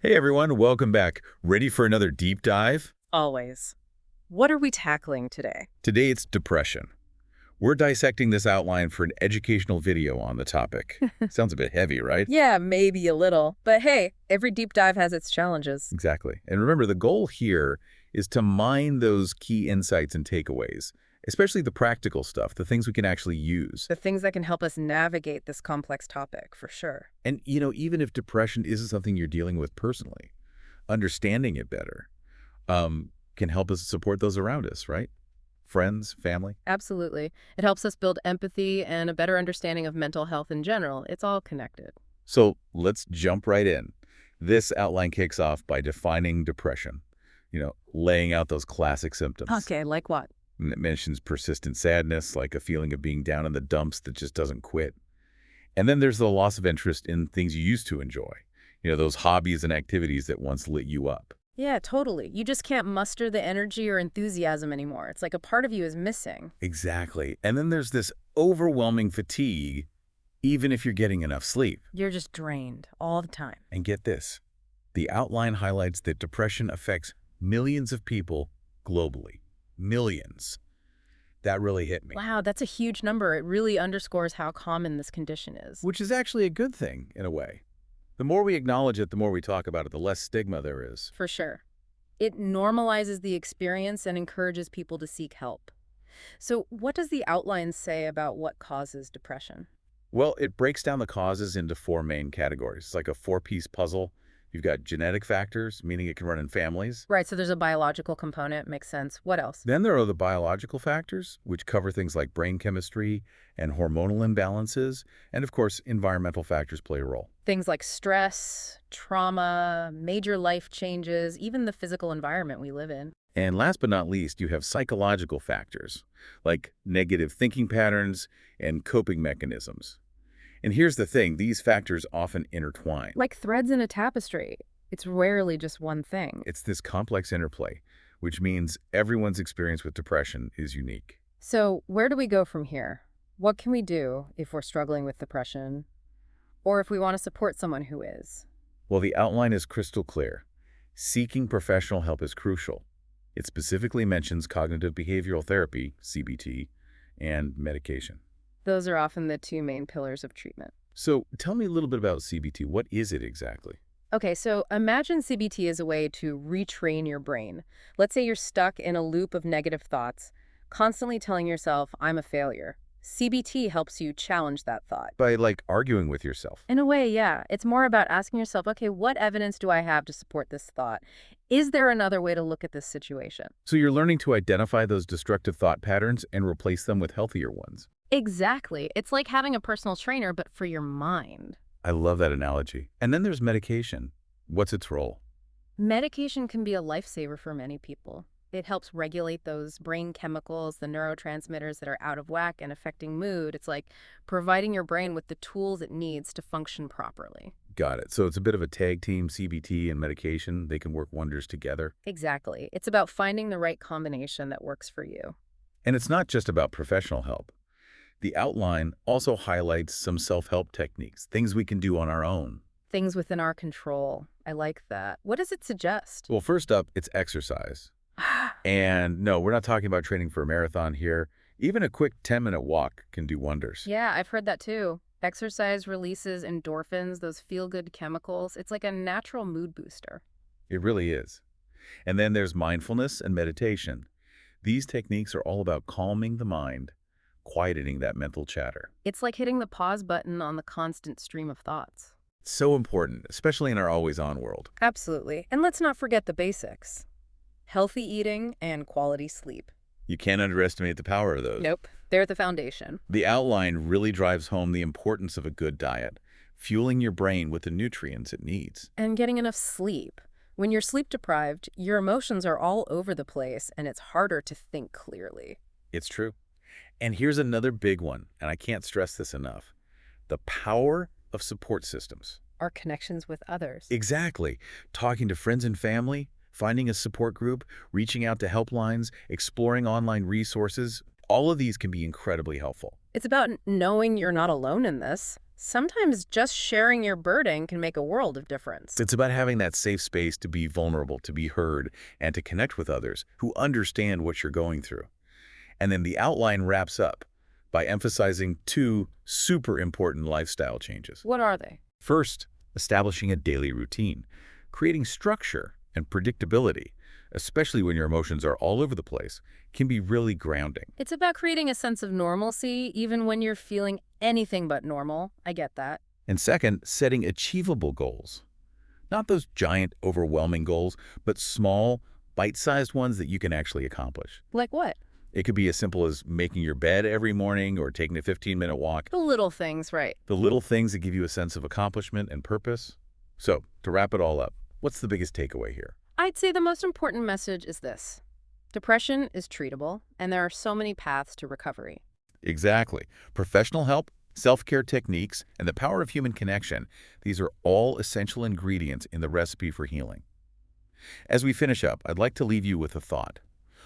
Hey everyone, welcome back. Ready for another deep dive? Always. What are we tackling today? Today it's depression. We're dissecting this outline for an educational video on the topic. Sounds a bit heavy, right? Yeah, maybe a little. But hey, every deep dive has its challenges. Exactly. And remember, the goal here is to mine those key insights and takeaways, especially the practical stuff, the things we can actually use. The things that can help us navigate this complex topic, for sure. And, even if depression isn't something you're dealing with personally, understanding it better can help us support those around us, right? Friends, family. Absolutely. It helps us build empathy and a better understanding of mental health in general. It's all connected. So let's jump right in. This outline kicks off by defining depression, laying out those classic symptoms. Okay, like what? And it mentions persistent sadness, like a feeling of being down in the dumps that just doesn't quit. And then there's the loss of interest in things you used to enjoy, those hobbies and activities that once lit you up. Yeah, totally. You just can't muster the energy or enthusiasm anymore. It's like a part of you is missing. Exactly. And then there's this overwhelming fatigue, even if you're getting enough sleep. You're just drained all the time. And get this, the outline highlights that depression affects millions of people globally. Millions. That really hit me. Wow, that's a huge number. It really underscores how common this condition is. Which is actually a good thing, in a way. The more we acknowledge it, the more we talk about it, the less stigma there is. For sure. It normalizes the experience and encourages people to seek help. So, what does the outline say about what causes depression? Well, it breaks down the causes into four main categories. It's like a four-piece puzzle. You've got genetic factors, meaning it can run in families. Right, so there's a biological component. Makes sense. What else? Then there are the biological factors, which cover things like brain chemistry and hormonal imbalances. And of course, environmental factors play a role. Things like stress, trauma, major life changes, even the physical environment we live in. And last but not least, you have psychological factors, like negative thinking patterns and coping mechanisms. And here's the thing, these factors often intertwine. Like threads in a tapestry. It's rarely just one thing. It's this complex interplay, which means everyone's experience with depression is unique. So, where do we go from here? What can we do if we're struggling with depression? Or if we want to support someone who is? Well, the outline is crystal clear. Seeking professional help is crucial. It specifically mentions cognitive behavioral therapy, CBT, and medication. Those are often the two main pillars of treatment. So tell me a little bit about CBT. What is it exactly? Okay, so imagine CBT as a way to retrain your brain. Let's say you're stuck in a loop of negative thoughts, constantly telling yourself, I'm a failure. CBT helps you challenge that thought. By like arguing with yourself. In a way, yeah. It's more about asking yourself, okay, what evidence do I have to support this thought? Is there another way to look at this situation? So you're learning to identify those destructive thought patterns and replace them with healthier ones. Exactly. It's like having a personal trainer, but for your mind. I love that analogy. And then there's medication. What's its role? Medication can be a lifesaver for many people. It helps regulate those brain chemicals, the neurotransmitters that are out of whack and affecting mood. It's like providing your brain with the tools it needs to function properly. Got it. So it's a bit of a tag team, CBT and medication. They can work wonders together. Exactly. It's about finding the right combination that works for you. And it's not just about professional help. The outline also highlights some self-help techniques, things we can do on our own. Things within our control. I like that. What does it suggest? Well, first up, it's exercise. And no, we're not talking about training for a marathon here. Even a quick 10-minute walk can do wonders. Yeah, I've heard that too. Exercise releases endorphins, those feel-good chemicals. It's like a natural mood booster. It really is. And then there's mindfulness and meditation. These techniques are all about calming the mind, quietening that mental chatter. It's like hitting the pause button on the constant stream of thoughts. It's so important, especially in our always-on world. Absolutely. And let's not forget the basics. Healthy eating and quality sleep. You can't underestimate the power of those. Nope. They're the foundation. The outline really drives home the importance of a good diet, fueling your brain with the nutrients it needs. And getting enough sleep. When you're sleep deprived, your emotions are all over the place and it's harder to think clearly. It's true. And here's another big one, and I can't stress this enough. The power of support systems. Our connections with others. Exactly. Talking to friends and family, finding a support group, reaching out to helplines, exploring online resources, all of these can be incredibly helpful. It's about knowing you're not alone in this. Sometimes just sharing your burden can make a world of difference. It's about having that safe space to be vulnerable, to be heard, and to connect with others who understand what you're going through. And then the outline wraps up by emphasizing two super important lifestyle changes. What are they? First, establishing a daily routine, creating structure and predictability, especially when your emotions are all over the place, can be really grounding. It's about creating a sense of normalcy even when you're feeling anything but normal. I get that. And second, setting achievable goals. Not those giant, overwhelming goals, but small, bite-sized ones that you can actually accomplish. Like what? It could be as simple as making your bed every morning or taking a 15-minute walk. The little things, right. The little things that give you a sense of accomplishment and purpose. So, to wrap it all up, what's the biggest takeaway here? I'd say the most important message is this. Depression is treatable, and there are so many paths to recovery. Exactly. Professional help, self-care techniques, and the power of human connection, these are all essential ingredients in the recipe for healing. As we finish up, I'd like to leave you with a thought.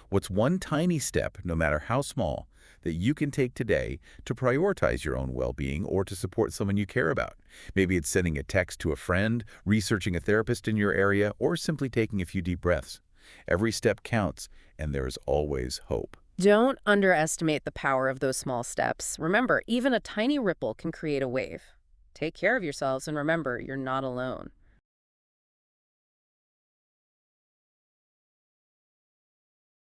What's one tiny step, no matter how small, that you can take today to prioritize your own well-being or to support someone you care about? Maybe it's sending a text to a friend, researching a therapist in your area, or simply taking a few deep breaths. Every step counts, and there is always hope. Don't underestimate the power of those small steps. Remember, even a tiny ripple can create a wave. Take care of yourselves, and remember, you're not alone.